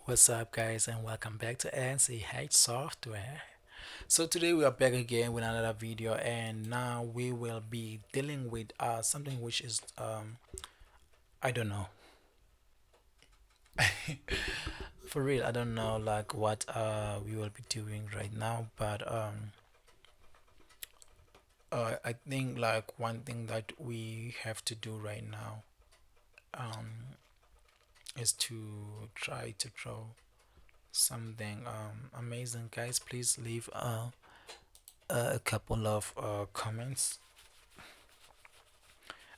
What's up, guys, and welcome back to NCH Software. So today we are back again with another video, and now we will be dealing with something which is I don't know. For real, I don't know like what we will be doing right now, but I think like one thing that we have to do right now um is to try to draw something amazing. Guys, please leave a couple of comments.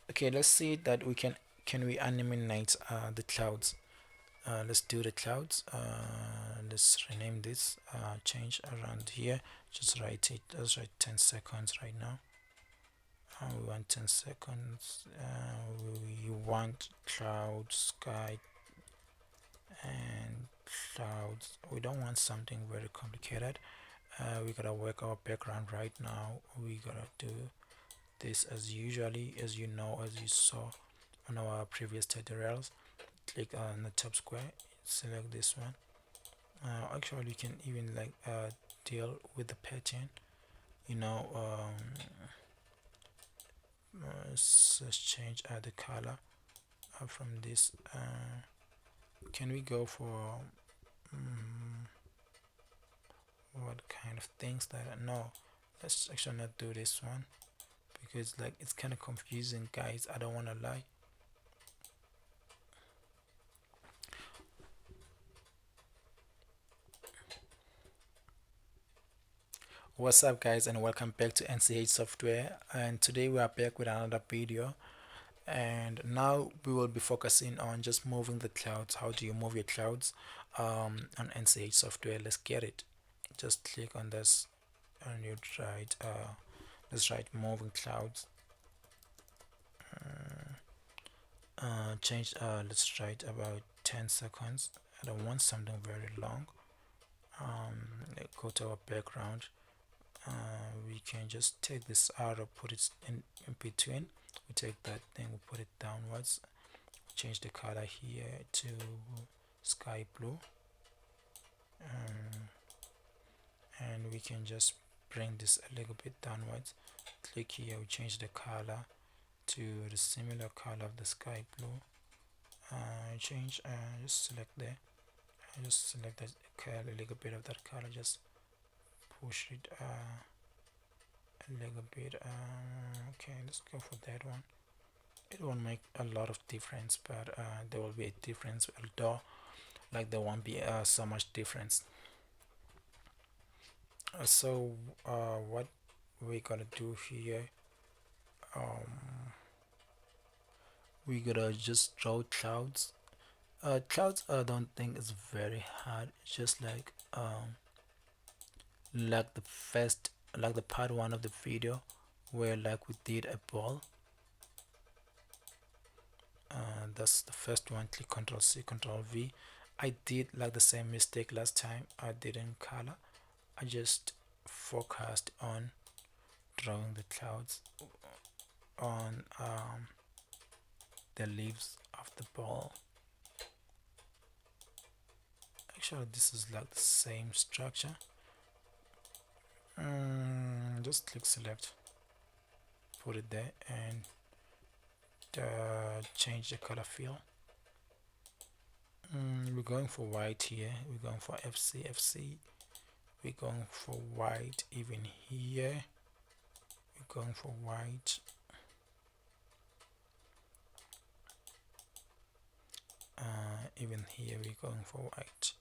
Okay, let's see that we can we animate the clouds. Let's do the clouds. Let's rename this. Change around here. Just write it. Let's write 10 seconds right now. We want 10 seconds. We want cloud, sky, and clouds. We don't want something very complicated. We gotta work our background right now. We gotta do this as usually, as you know, as you saw on our previous tutorials. Click on the top square, select this one. Actually you can even like deal with the pattern, you know. Let's change the color from this. Can we go for um, what kind of things that no, let's actually not do this one because like it's kind of confusing, guys. I don't want to lie. What's up, guys, and welcome back to NCH Software. And today we are back with another video, and now we will be focusing on just moving the clouds. How do you move your clouds on NCH Software? Let's get it. Just click on this and you write let's write moving clouds. Change let's write about 10 seconds. I don't want something very long. Go to our background. We can just take this arrow, put it in between. We take that thing, we put it downwards, change the color here to sky blue, um, and we can just bring this a little bit downwards. Click here, we change the color to the similar color of the sky blue. Change, just select there, just select that color, a little bit of that color, just push it a little bit. Okay, let's go for that one. It won't make a lot of difference, but there will be a difference, although like there won't be so much difference. What we gotta do here, we gotta just draw clouds. Clouds I don't think is very hard. It's just like the first, like the part one of the video where like we did a ball. That's the first one. Click Ctrl C, Ctrl V. I did like the same mistake last time. I didn't color. I just focused on drawing the clouds on the leaves of the ball. Actually, this is like the same structure. Just click select, put it there, and change the color fill. We're going for white here. We're going for FC. We're going for white even here. We're going for white. Even here we're going for white.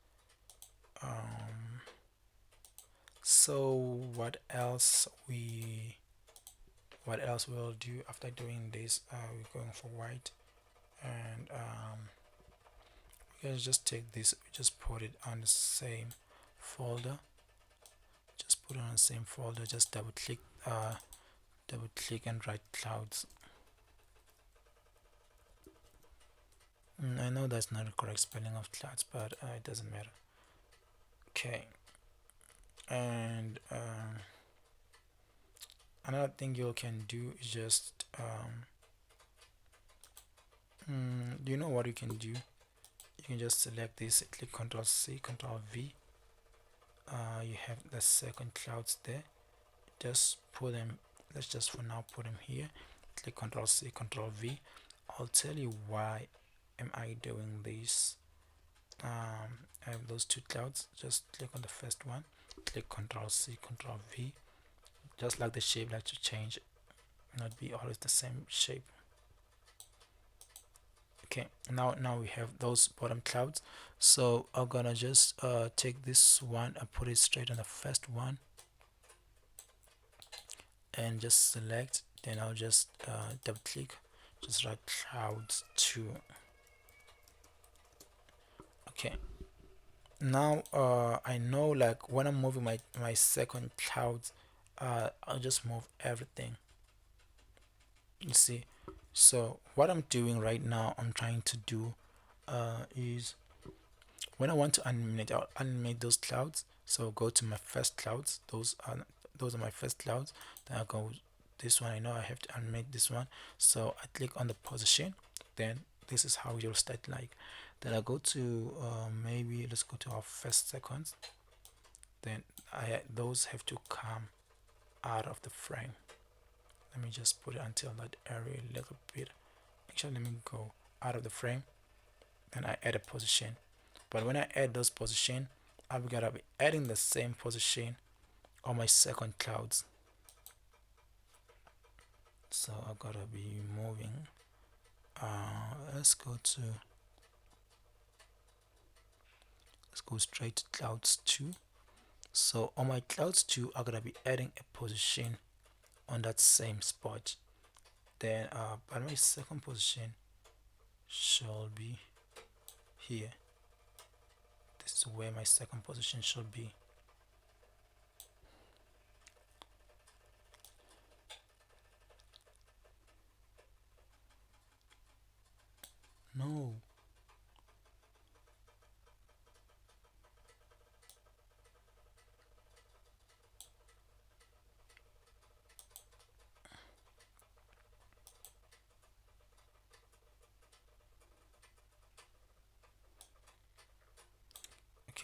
So what else we'll do after doing this? We're going for white, and we can just take this, just put it on the same folder. Just put it on the same folder. Just double click and write clouds. I know that's not the correct spelling of clouds, but it doesn't matter. Okay, and another thing you can do is just you know what you can do? you can just select this, click Ctrl C, Ctrl V. You have the second clouds there. Just put them, let's just for now put them here. Click Ctrl C, Ctrl V. I'll tell you why am I doing this. I have those two clouds. Just click on the first one, click Ctrl C, Ctrl V. Just like the shape, like to change, not be always the same shape. Okay, now we have those bottom clouds. So I'm gonna just take this one and put it straight on the first one, and just select. Then I'll just double click, just write clouds 2. Okay, now I know, like when I'm moving my second clouds, I'll just move everything, you see. So what I'm doing right now, I'm trying to do is, when I want to animate, I'll animate those clouds. So go to my first clouds, those are my first clouds. Then I go this one, I know I have to animate this one, so I click on the position. Then this is how you'll start, like. Then I go to maybe let's go to our first seconds. Then those have to come out of the frame. Let me just put it until that area a little bit. Actually, let me go out of the frame. Then I add a position. But when I add those position, I'm gonna be adding the same position on my second clouds. So I gotta be moving. Let's go straight to clouds 2. So on my clouds 2, I'm gonna be adding a position on that same spot. Then but my second position shall be here. This is where my second position should be. No.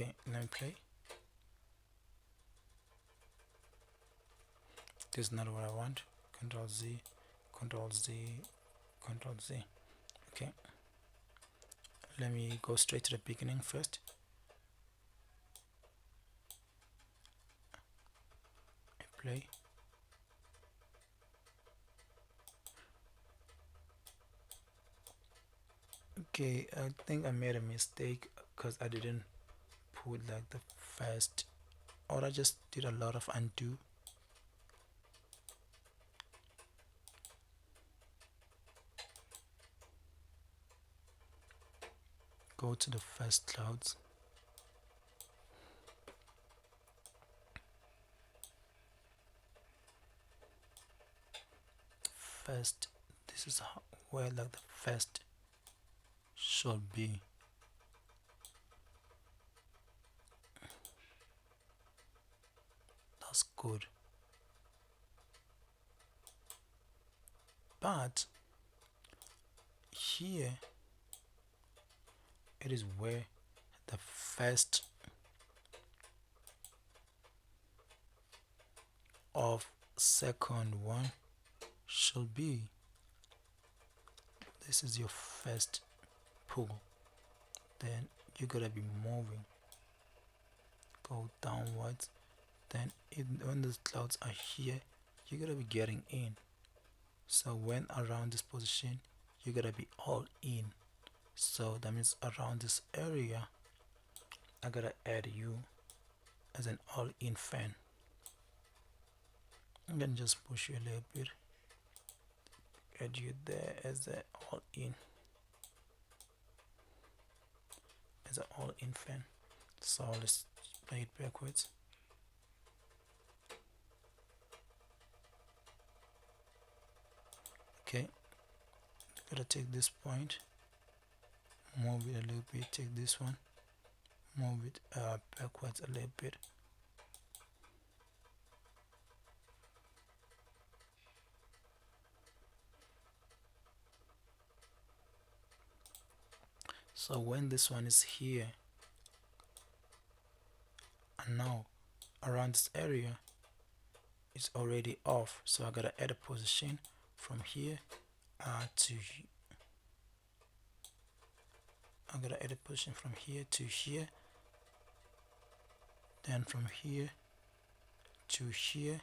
Okay, let me play. This is not what I want. Control Z, Control Z, Control Z. Okay, let me go straight to the beginning first. I play. Okay, I think I made a mistake because I didn't put like the first, or I just did a lot of undo. Go to the first clouds. First, this is where like the first should be. That's good. But here it is where the first of second one should be. This is your first pull. Then you gotta be moving, go downwards. Then when the clouds are here, you gotta be getting in. So when around this position, you gotta be all in. So that means around this area, I gotta add you as an all-in fan. I'm gonna just push you a little bit, add you there as an all-in, fan. So let's play it backwards. Okay, gotta take this point, move it a little bit, take this one, move it backwards a little bit. So when this one is here, and now around this area it's already off, so I gotta add a position from here to I gotta add a position from here to here, then from here to here.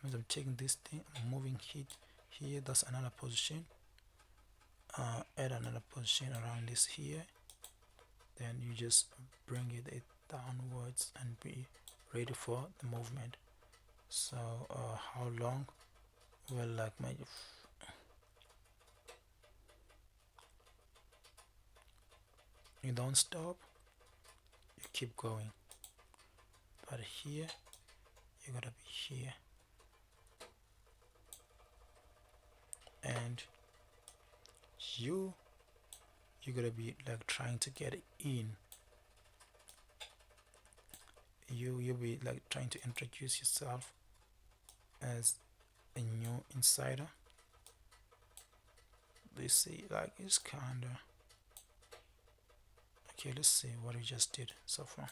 Means I'm taking this thing, I'm moving it here, that's another position. Add another position around this here, then you just bring it downwards and be ready for the movement. So how long? Well, like my you don't stop, you keep going, but here you gotta be here, and you gotta be like trying to get it in. You'll be like trying to introduce yourself as a new insider. Let's see, like it's kinda okay. Let's see what we just did so far.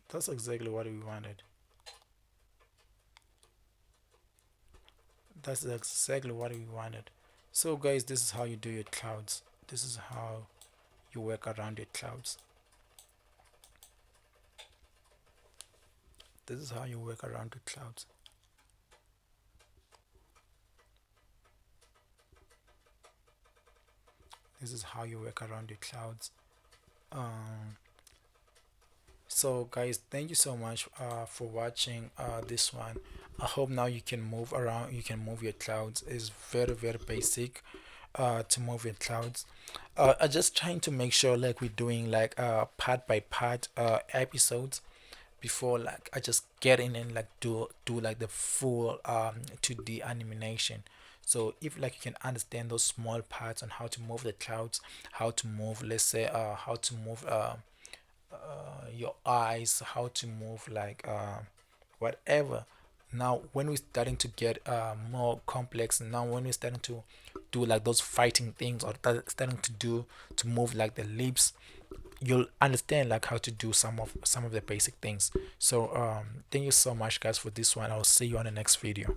That's exactly what we wanted. That's exactly what we wanted. So guys, this is how you do your clouds. This is how you work around your clouds. This is how you work around the clouds. This is how you work around the clouds. um so guys, thank you so much for watching this one. I hope now you can move around, you can move your clouds. It's very basic to move your clouds. I'm just trying to make sure like we're doing like part by part episodes before like I just get in and like do like the full 2D animation. So if like you can understand those small parts on how to move the clouds, how to move, let's say how to move your eyes, how to move like whatever. Now when we're starting to get more complex, now when we're starting to do like those fighting things, or starting to do to move like the lips, you'll understand like how to do some of the basic things. So thank you so much guys for this one. I'll see you on the next video.